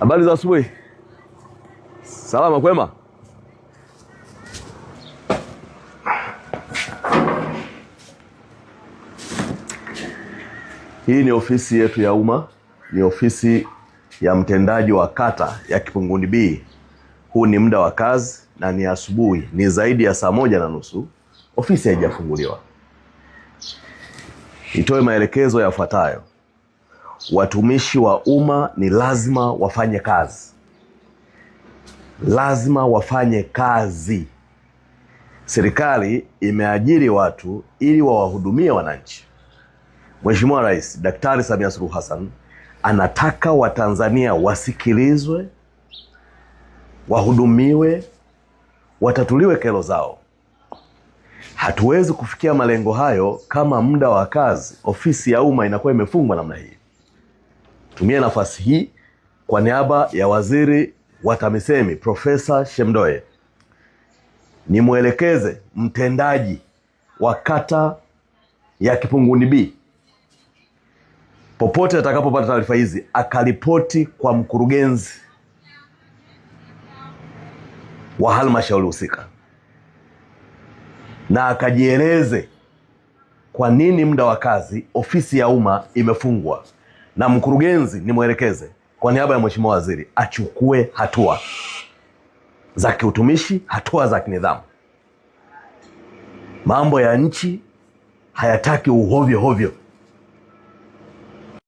Habari za asubuhi. Salama kwema? Hii ni ofisi yetu ya umma, ni ofisi ya mtendaji wa kata ya Kipunguni B. Huu ni muda wa kazi na ni asubuhi, ni zaidi ya saa 1:30. Ofisi haijafunguliwa. Nitoe maelekezo yafuatayo. Watumishi wa umma ni lazima wafanye kazi. Lazima wafanye kazi. Serikali imeajiri watu ili wawahudumie wananchi. Mheshimiwa Rais Daktari Samia Suluhu Hassan anataka Watanzania wasikilizwe, wahudumiwe, watatuliwe kero zao. Hatuwezi kufikia malengo hayo kama muda wa kazi ofisi ya umma inakuwa imefungwa namna hii. Tumia nafasi hii kwa niaba ya Waziri wa TAMISEMI Profesa Shemdoe nimwelekeze mtendaji wa kata ya Kipunguni B, popote atakapopata taarifa hizi akaripoti kwa mkurugenzi wa halmashauri husika na akajieleze kwa nini muda wa kazi ofisi ya umma imefungwa, na mkurugenzi nimwelekeze kwa niaba ya Mheshimiwa Waziri achukue hatua za kiutumishi, hatua za kinidhamu. Mambo ya nchi hayataki uhovyo hovyo.